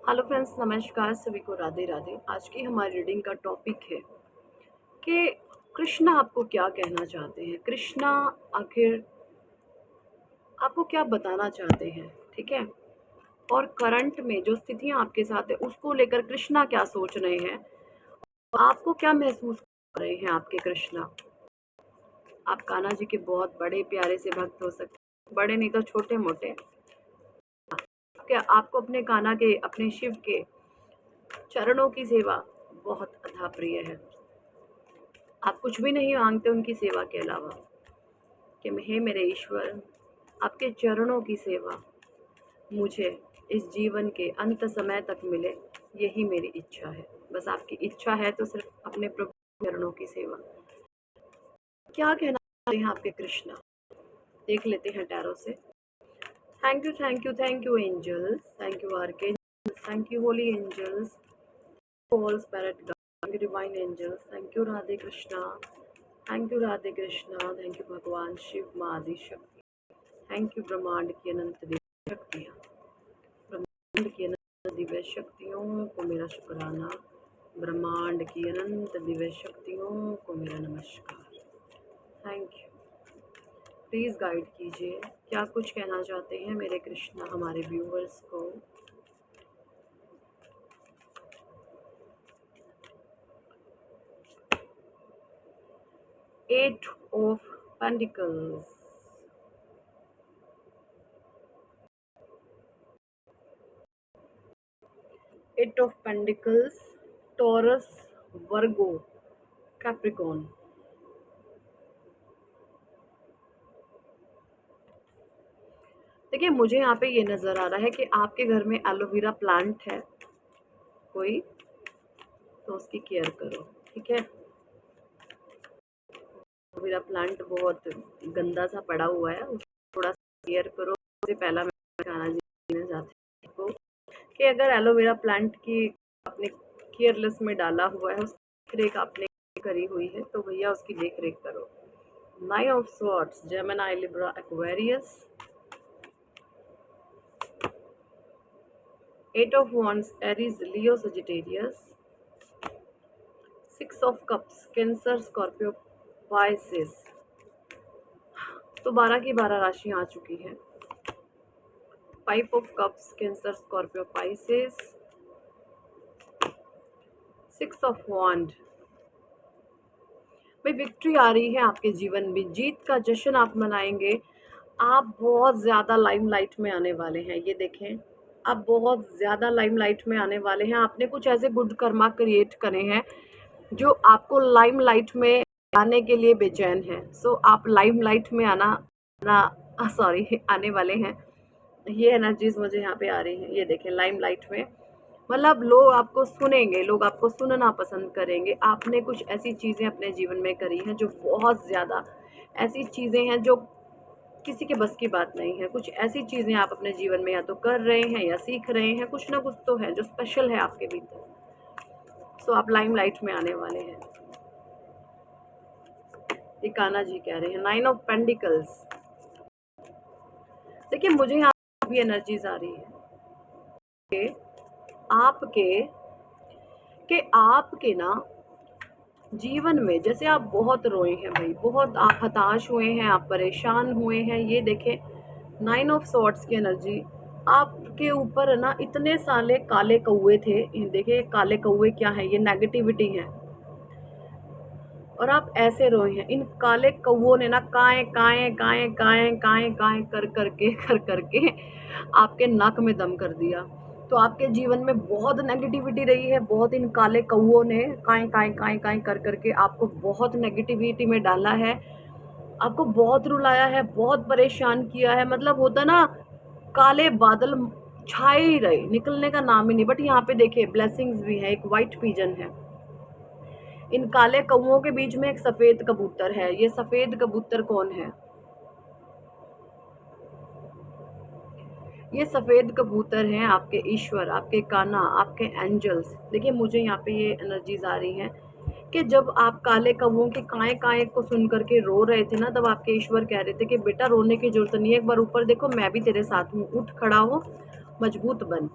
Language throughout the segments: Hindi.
हेलो फ्रेंड्स, नमस्कार सभी को, राधे राधे। आज की हमारी रीडिंग का टॉपिक है कि कृष्णा आपको क्या कहना चाहते हैं। कृष्णा आखिर आपको क्या बताना चाहते हैं, ठीक है। और करंट में जो स्थितियां आपके साथ है उसको लेकर कृष्णा क्या सोच रहे हैं, आपको क्या महसूस कर रहे हैं आपके कृष्णा। आप कान्हा जी के बहुत बड़े प्यारे से भक्त हो सकते हैं, बड़े नहीं तो छोटे मोटे। क्या आपको अपने कान्हा के, अपने शिव के चरणों की सेवा बहुत अथा प्रिय है। आप कुछ भी नहीं मांगते उनकी सेवा के अलावा कि हे मेरे ईश्वर, आपके चरणों की सेवा मुझे इस जीवन के अंत समय तक मिले, यही मेरी इच्छा है। बस आपकी इच्छा है तो सिर्फ अपने प्रभु के चरणों की सेवा। क्या कहना चाहते हैं आपके कृष्णा, देख लेते हैं टैरो से। Thank you, thank you, thank you angels, thank you archangels, thank you holy angels, all spirit guide, divine angels, thank you Radhe Krishna, thank you Radhe Krishna, thank you भगवान शिव माँ आदि शक्ति, थैंक यू ब्रह्मांड की अनंत दिव्य शक्तियाँ, ब्रह्मांड की अनंत दिव्य शक्तियों को मेरा शुक्राना, ब्रह्मांड की अनंत दिव्य शक्तियों को मेरा नमस्कार। Thank you. प्लीज़ गाइड कीजिए, क्या कुछ कहना चाहते हैं मेरे कृष्णा हमारे व्यूवर्स को। Eight of pentacles, eight of pentacles, Taurus, Virgo, Capricorn. देखिए, मुझे यहाँ पे ये नज़र आ रहा है कि आपके घर में एलोवेरा प्लांट है कोई, तो उसकी केयर करो, ठीक है। एलोवेरा प्लांट बहुत गंदा सा पड़ा हुआ है, उसको थोड़ा सा केयर करो। उससे पहला मैं बताना जीना चाहती हूँ कि अगर एलोवेरा प्लांट की आपने केयरलेस में डाला हुआ है, उसकी देख रेख आपने करी हुई है, तो भैया उसकी देख रेख करो। 9 of swords, Gemini, Libra, Aquarius, 8 of wands, Aries, Leo, Sagittarius, 6 of cups, Cancer, Scorpio, Pisces। तो 12 की 12 राशियां आ चुकी हैं। 5 of cups, Cancer, Scorpio, Pisces, 6 of wand। भाई विक्ट्री आ रही है आपके जीवन में, जीत का जश्न आप मनाएंगे। आप बहुत ज़्यादा लाइमलाइट में आने वाले हैं, ये देखें, आप बहुत ज़्यादा लाइमलाइट में आने वाले हैं। आपने कुछ ऐसे गुड कर्मा क्रिएट करे हैं जो आपको लाइमलाइट में आने के लिए बेचैन है। सो आप लाइमलाइट में आने वाले हैं। ये एनर्जीज मुझे यहाँ पे आ रही हैं, ये देखें लाइमलाइट में, मतलब लोग आपको सुनेंगे, लोग आपको सुनना पसंद करेंगे। आपने कुछ ऐसी चीज़ें अपने जीवन में करी हैं जो बहुत ज़्यादा ऐसी चीज़ें हैं जो किसी के बस की बात नहीं है। कुछ ऐसी चीज़ें आप अपने जीवन में या तो कर रहे हैं या सीख रहे हैं, कुछ ना कुछ तो है जो स्पेशल है आपके भीतर। सो आप लाइमलाइट में आने वाले हैं, ये कान्हा जी कह रहे हैं। 9 ऑफ पेंटिकल्स, देखिए मुझे यहाँ भी एनर्जीज आ रही है कि आपके ना जीवन में जैसे आप बहुत रोए हैं भाई, बहुत आप हताश हुए हैं, आप परेशान हुए हैं। ये देखें 9 ऑफ सॉर्ड्स की एनर्जी आपके ऊपर है ना, इतने साले काले कौए थे। देखिए काले कौए क्या है, ये नेगेटिविटी है, और आप ऐसे रोए हैं। इन काले कौओं ने ना काएं काएं काएं काएं काएं काएं कर करके आपके नाक में दम कर दिया। तो आपके जीवन में बहुत नेगेटिविटी रही है, बहुत इन काले कौओं ने काएं काएं काएं काएं कर करके आपको बहुत नेगेटिविटी में डाला है, आपको बहुत रुलाया है, बहुत परेशान किया है। मतलब होता ना, काले बादल छाए ही रहे, निकलने का नाम ही नहीं। बट यहाँ पे देखिए ब्लेसिंग्स भी है, एक वाइट पिजन है। इन काले कौओं के बीच में एक सफेद कबूतर है। ये सफेद कबूतर कौन है? ये सफेद कबूतर हैं आपके ईश्वर, आपके कान्हा, आपके एंजल्स। देखिए मुझे यहाँ पे ये एनर्जीज आ रही हैं कि जब आप काले कौओं के काए काए को सुन करके रो रहे थे ना, तब आपके ईश्वर कह रहे थे कि बेटा रोने की जरूरत नहीं है, एक बार ऊपर देखो, मैं भी तेरे साथ हूँ, उठ खड़ा हो मजबूत बन।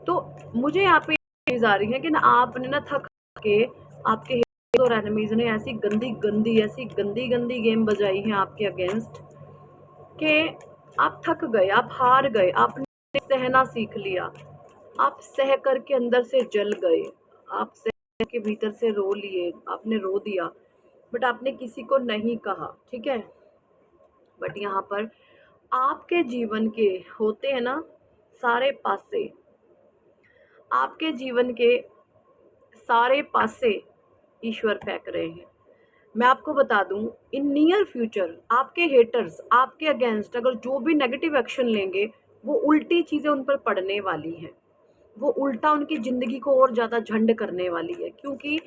तो मुझे यहाँ पे चीज आ रही है कि ना आपने ना थक के आपके haters और एनिमीज ने ऐसी गंदी गंदी ऐसी गंदी गंदी गेम बजाई है आपके अगेंस्ट कि आप थक गए, आप हार गए, आपने सहना सीख लिया, आप सह करके अंदर से जल गए, आप सह के भीतर से रो लिए, आपने रो दिया, बट आपने किसी को नहीं कहा, ठीक है। बट यहाँ पर आपके जीवन के होते हैं ना सारे पासे, आपके जीवन के सारे पासे ईश्वर फेंक रहे हैं। मैं आपको बता दूं, इन नियर फ्यूचर आपके हेटर्स आपके अगेंस्ट अगर जो भी नेगेटिव एक्शन लेंगे, वो उल्टी चीजें उन पर पड़ने वाली हैं, वो उल्टा उनकी जिंदगी को और ज्यादा झंड करने वाली है, क्योंकि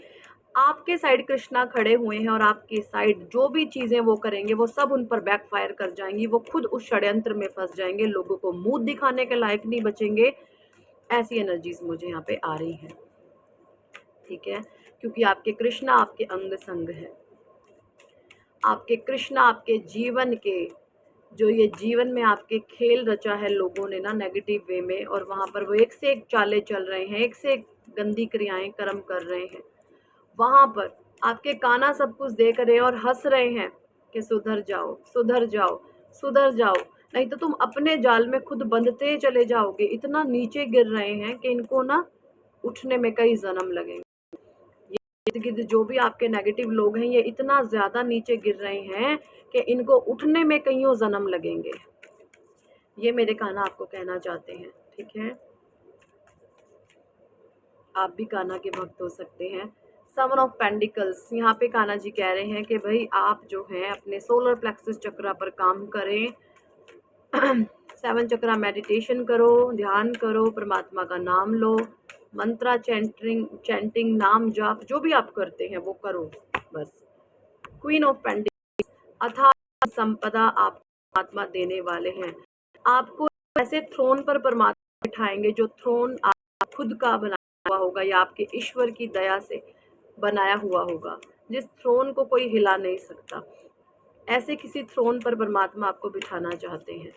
आपके साइड कृष्णा खड़े हुए हैं और आपके साइड जो भी चीजें वो करेंगे वो सब उन पर बैकफायर कर जाएंगी, वो खुद उस षड्यंत्र में फंस जाएंगे, लोगों को मुंह दिखाने के लायक नहीं बचेंगे। ऐसी एनर्जीज मुझे यहाँ पे आ रही हैं, ठीक है, क्योंकि आपके कृष्णा आपके अंग संग है, आपके कृष्णा आपके जीवन के जो ये जीवन में आपके खेल रचा है लोगों ने ना नेगेटिव वे में, और वहां पर वो एक से एक चालें चल रहे हैं, एक से एक गंदी क्रियाएं कर्म कर रहे हैं, वहां पर आपके काना सब कुछ देख रहे हैं और हंस रहे हैं कि सुधर जाओ सुधर जाओ सुधर जाओ, नहीं तो तुम अपने जाल में खुद बंधते चले जाओगे। इतना नीचे गिर रहे हैं कि इनको ना उठने में कई जन्म लगेंगे। इर्द गिर्द जो भी आपके नेगेटिव लोग हैं ये इतना ज्यादा नीचे गिर रहे हैं कि इनको उठने में कईयों जन्म लगेंगे। ये मेरे कान्हा आपको कहना चाहते हैं, ठीक है। आप भी कान्हा के भक्त हो सकते हैं। सेवन ऑफ पेंडिकल्स यहाँ पे कान्हा जी कह रहे हैं कि भाई आप जो हैं अपने सोलर प्लेक्सस चक्रा पर काम करें, सेवन चक्रा मेडिटेशन करो, ध्यान करो, परमात्मा का नाम लो, मंत्रा चैंटिंग नाम जाप जो भी आप करते हैं वो करो बस। क्वीन ऑफ पेंडिकल्स अथाह संपदा आप परमात्मा देने वाले हैं, आपको ऐसे थ्रोन पर परमात्मा बिठाएंगे जो थ्रोन आप खुद का बनाया हुआ होगा या आपके ईश्वर की दया से बनाया हुआ होगा, जिस थ्रोन को कोई हिला नहीं सकता। ऐसे किसी थ्रोन पर परमात्मा आपको बिठाना चाहते हैं।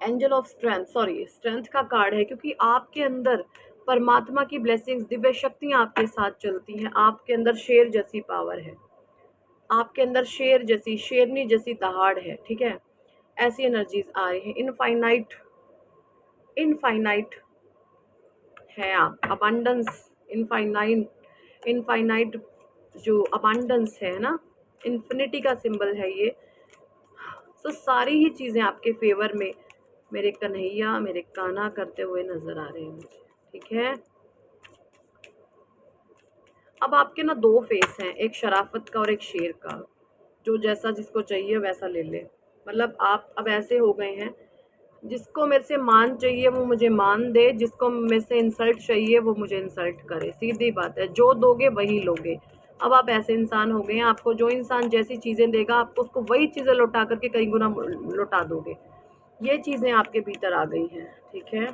Angel of strength, sorry strength का कार्ड है, क्योंकि आपके अंदर परमात्मा की ब्लेसिंग्स दिव्य शक्तियां आपके साथ चलती हैं, आपके अंदर शेर जैसी पावर है, आपके अंदर शेर जैसी शेरनी जैसी दहाड़ है, ठीक है। ऐसी एनर्जीज आ रही हैं। इनफाइनाइट इनफाइनाइट है आप, अबंडेंस, इनफाइनाइट जो अबंडेंस है ना, इन्फिनिटी का सिंबल है ये। तो सारी ही चीज़ें आपके फेवर में मेरे कन्हैया मेरे कान्हा करते हुए नजर आ रहे हैं मुझे, ठीक है। अब आपके ना दो फेस हैं, एक शराफत का और एक शेर का, जो जैसा जिसको चाहिए वैसा ले ले। मतलब आप अब ऐसे हो गए हैं, जिसको मेरे से मान चाहिए वो मुझे मान दे, जिसको मेरे से इंसल्ट चाहिए वो मुझे इंसल्ट करे, सीधी बात है, जो दोगे वही लोगे। अब आप ऐसे इंसान हो गए हैं, आपको जो इंसान जैसी चीज़ें देगा आपको उसको वही चीज़ें लौटा करके कई गुना लौटा दोगे। ये चीज़ें आपके भीतर आ गई हैं, ठीक है।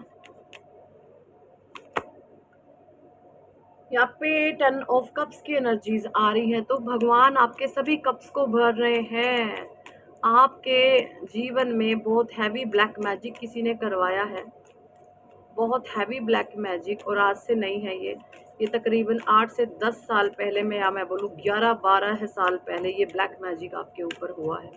यहाँ पे 10 ऑफ कप्स की एनर्जीज आ रही हैं, तो भगवान आपके सभी कप्स को भर रहे हैं। आपके जीवन में बहुत हैवी ब्लैक मैजिक किसी ने करवाया है, बहुत हैवी ब्लैक मैजिक, और आज से नहीं है ये तकरीबन 8 से 10 साल पहले में, या मैं बोलूँ 11-12 साल पहले ये ब्लैक मैजिक आपके ऊपर हुआ है।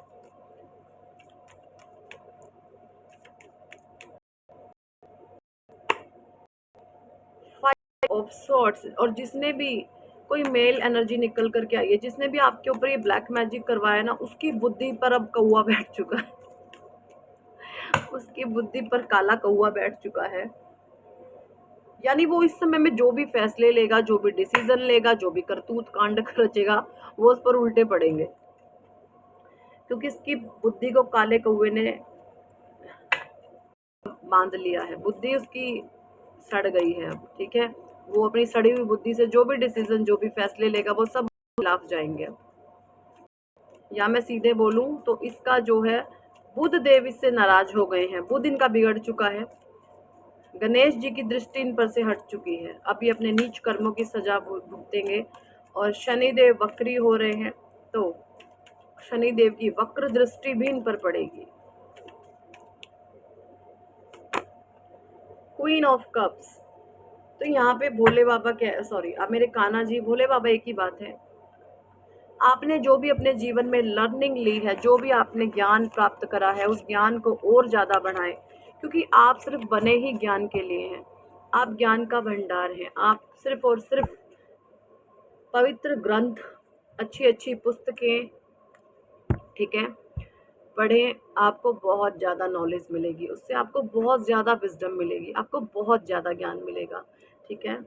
फाइव ऑफ सॉर्ड्स, और जिसने भी कोई मेल एनर्जी निकल करके आई है, जिसने भी आपके ऊपर ये ब्लैक मैजिक करवाया ना, उसकी बुद्धि पर अब कौवा बैठ चुका है, उसकी बुद्धि पर काला कौवा बैठ चुका है। यानी वो इस समय में जो भी फैसले लेगा, जो भी डिसीजन लेगा, जो भी करतूत कांड रचेगा, वो उस पर उल्टे पड़ेंगे, क्योंकि इसकी बुद्धि को काले कौवे ने बांध लिया है, बुद्धि उसकी सड़ गई है अब, ठीक है। वो अपनी सड़ी हुई बुद्धि से जो भी डिसीजन जो भी फैसले लेगा वो सब खिलाफ जाएंगे। या मैं सीधे बोलूं तो इसका जो है बुध देव इससे नाराज हो गए हैं, बुध इनका बिगड़ चुका है, गणेश जी की दृष्टि इन पर से हट चुकी है, अब ये अपने नीच कर्मों की सजा भुगतेंगे। और शनिदेव वक्री हो रहे हैं, तो शनिदेव की वक्र दृष्टि भी इन पर पड़ेगी। Queen of cups. तो यहाँ पे भोले बाबा सॉरी, अब मेरे कान्हा जी भोले बाबा एक ही बात है, आपने जो भी अपने जीवन में लर्निंग ली है, जो भी आपने ज्ञान प्राप्त करा है, उस ज्ञान को और ज़्यादा बढ़ाएं, क्योंकि आप सिर्फ बने ही ज्ञान के लिए हैं। आप ज्ञान का भंडार हैं। आप सिर्फ और सिर्फ पवित्र ग्रंथ, अच्छी अच्छी पुस्तकें, ठीक है, पढ़ें। आपको बहुत ज़्यादा नॉलेज मिलेगी, उससे आपको बहुत ज़्यादा विजडम मिलेगी, आपको बहुत ज़्यादा ज्ञान मिलेगा, ठीक है।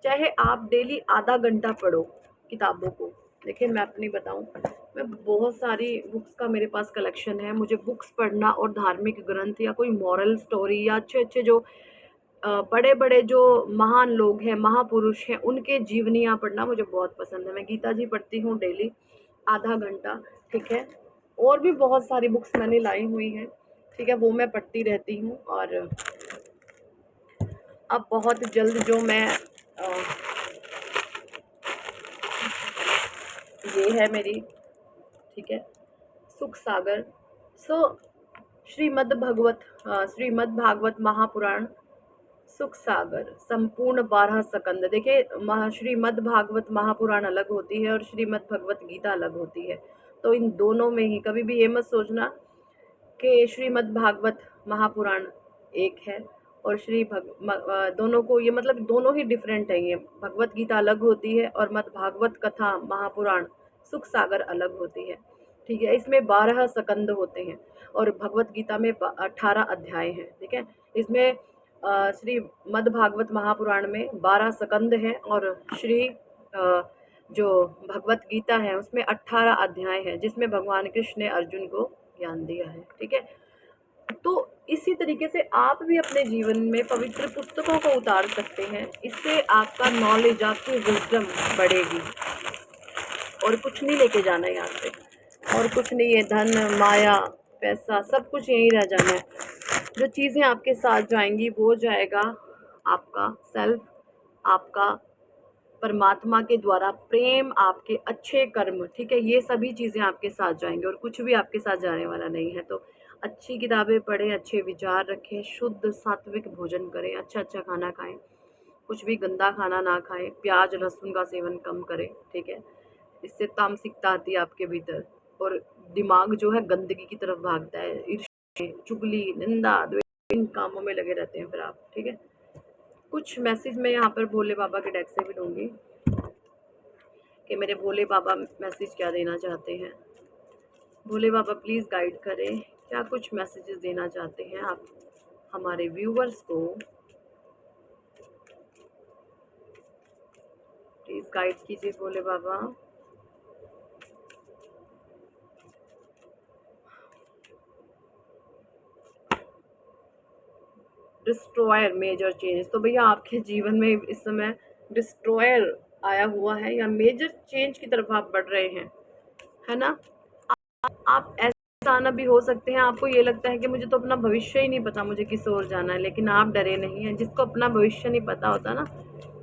चाहे आप डेली आधा घंटा पढ़ो किताबों को। देखिए मैं अपनी बताऊं, मैं बहुत सारी बुक्स का मेरे पास कलेक्शन है। मुझे बुक्स पढ़ना और धार्मिक ग्रंथ या कोई मॉरल स्टोरी या अच्छे अच्छे जो बड़े बड़े जो महान लोग हैं, महापुरुष हैं, उनके जीवनियाँ पढ़ना मुझे बहुत पसंद है। मैं गीता जी पढ़ती हूँ डेली आधा घंटा, ठीक है। और भी बहुत सारी बुक्स मैंने लाई हुई हैं, ठीक है, वो मैं पढ़ती रहती हूँ। और अब बहुत जल्द जो मैं ये है मेरी, ठीक है, सुख सागर। श्रीमद् भागवत महापुराण सुख सागर संपूर्ण 12 स्कंद। देखिए श्रीमद् भागवत महापुराण अलग होती है और श्रीमद् भगवत गीता अलग होती है। तो इन दोनों में ही कभी भी ये मत सोचना कि श्रीमद् भागवत महापुराण एक है और दोनों को ये मतलब दोनों ही डिफरेंट है। ये भगवत गीता अलग होती है और मद् भागवत कथा महापुराण सुख सागर अलग होती है, ठीक है। इसमें 12 स्कंद होते हैं और भगवत गीता में 18 अध्याय हैं, ठीक है। इसमें श्री मद् भागवत महापुराण में 12 स्कंद हैं और श्री जो भगवत गीता है उसमें 18 अध्याय हैं, जिसमें भगवान कृष्ण ने अर्जुन को ज्ञान दिया है, ठीक है। तो इसी तरीके से आप भी अपने जीवन में पवित्र पुस्तकों को उतार सकते हैं। इससे आपका नॉलेज, आपकी विजडम बढ़ेगी। और कुछ नहीं लेके जाना है यहाँ से, और कुछ नहीं है, धन माया पैसा सब कुछ यहीं रह जाना है। जो चीज़ें आपके साथ जाएंगी वो जाएगा आपका सेल्फ, आपका परमात्मा के द्वारा प्रेम, आपके अच्छे कर्म, ठीक है। ये सभी चीज़ें आपके साथ जाएंगे और कुछ भी आपके साथ जाने वाला नहीं है। तो अच्छी किताबें पढ़ें, अच्छे विचार रखें, शुद्ध सात्विक भोजन करें, अच्छा अच्छा खाना खाएं, कुछ भी गंदा खाना ना खाएं, प्याज लहसुन का सेवन कम करें, ठीक है। इससे तामसिकता आती है आपके भीतर और दिमाग जो है गंदगी की तरफ भागता है। ईर्ष्या, चुगली, निंदा, द्वेष, इन कामों में लगे रहते हैं फिर आप, ठीक है। कुछ मैसेज मैं यहाँ पर भोले बाबा के डेक से भी लूँगी कि मेरे भोले बाबा मैसेज क्या देना चाहते हैं। भोले बाबा प्लीज़ गाइड करें, क्या कुछ मैसेजेस देना चाहते हैं आप हमारे व्यूवर्स को। प्लीज़ गाइड कीजिए भोले बाबा। डिस्ट्रॉयर मेजर चेंज, तो भैया आपके जीवन में इस समय डिस्ट्रॉयर आया हुआ है या मेजर चेंज की तरफ आप बढ़ रहे हैं, है ना। आप ऐसा आना भी हो सकते हैं, आपको ये लगता है कि मुझे तो अपना भविष्य ही नहीं पता, मुझे किस ओर जाना है, लेकिन आप डरे नहीं हैं। जिसको अपना भविष्य नहीं पता होता ना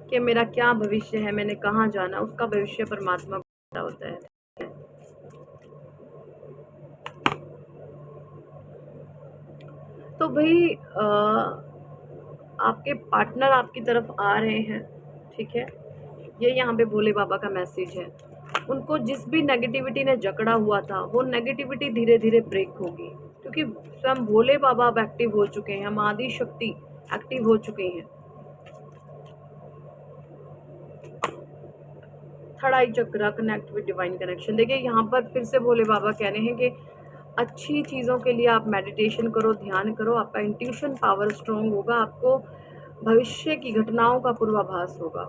कि मेरा क्या भविष्य है, मैंने कहाँ जाना, उसका भविष्य परमात्मा को पता होता है। तो भाई आपके पार्टनर आपकी तरफ आ रहे हैं, ठीक है। ये यहाँ पे भोले बाबा का मैसेज है। उनको जिस भी नेगेटिविटी ने जकड़ा हुआ था वो नेगेटिविटी धीरे धीरे ब्रेक होगी, क्योंकि स्वयं भोले बाबा अब एक्टिव हो चुके हैं, हम आदि शक्ति एक्टिव हो चुके हैं। Third I chakra, connect with divine connection. देखिए यहाँ पर फिर से भोले बाबा कह रहे हैं कि अच्छी चीज़ों के लिए आप मेडिटेशन करो, ध्यान करो, आपका इंट्यूशन पावर स्ट्रॉन्ग होगा, आपको भविष्य की घटनाओं का पूर्वाभास होगा।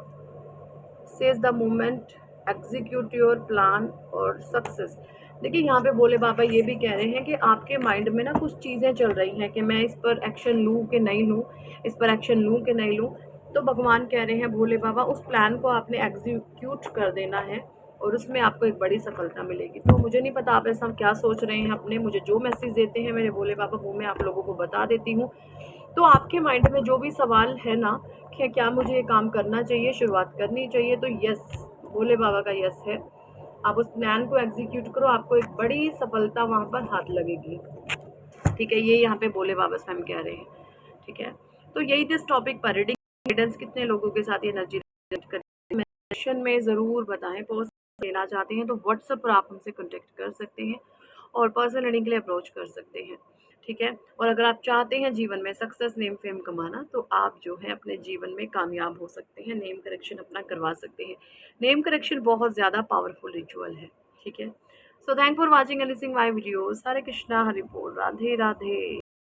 Says the moment execute your plan और सक्सेस। देखिए यहाँ पे भोले बाबा ये भी कह रहे हैं कि आपके माइंड में ना कुछ चीज़ें चल रही हैं कि मैं इस पर एक्शन लूँ कि नहीं लूँ, इस पर एक्शन लूँ कि नहीं लूँ। तो भगवान कह रहे हैं भोले बाबा उस प्लान को आपने एग्जीक्यूट कर देना है और उसमें आपको एक बड़ी सफलता मिलेगी। तो मुझे नहीं पता आप ऐसा क्या सोच रहे हैं अपने, मुझे जो मैसेज देते हैं मेरे भोले बाबा वो मैं आप लोगों को बता देती हूँ। तो आपके माइंड में जो भी सवाल है ना कि क्या मुझे ये काम करना चाहिए, शुरुआत करनी चाहिए, तो यस, भोले बाबा का यस है। आप उस प्लान को एग्जीक्यूट करो, आपको एक बड़ी सफलता वहाँ पर हाथ लगेगी, ठीक है। ये यहाँ पे भोले बाबा स्वयं कह रहे हैं, ठीक है। तो यही थी इस टॉपिक पर, रीडिंग गाइडेंस कितने लोगों के साथ ये एनर्जी करती है सेशन में ज़रूर बताएं। पर्सनल लेना चाहते हैं तो व्हाट्सएप पर आप हमसे कॉन्टेक्ट कर सकते हैं और पर्सनल रीडिंग के लिए अप्रोच कर सकते हैं, ठीक है। और अगर आप चाहते हैं जीवन में सक्सेस नेम फेम कमाना, तो आप जो है अपने जीवन में कामयाब हो सकते हैं, नेम करेक्शन अपना करवा सकते हैं। नेम करेक्शन बहुत ज़्यादा पावरफुल रिचुअल है, ठीक है। So thank for watching and listening my videos. Hare Krishna, Hari बोल, राधे राधे।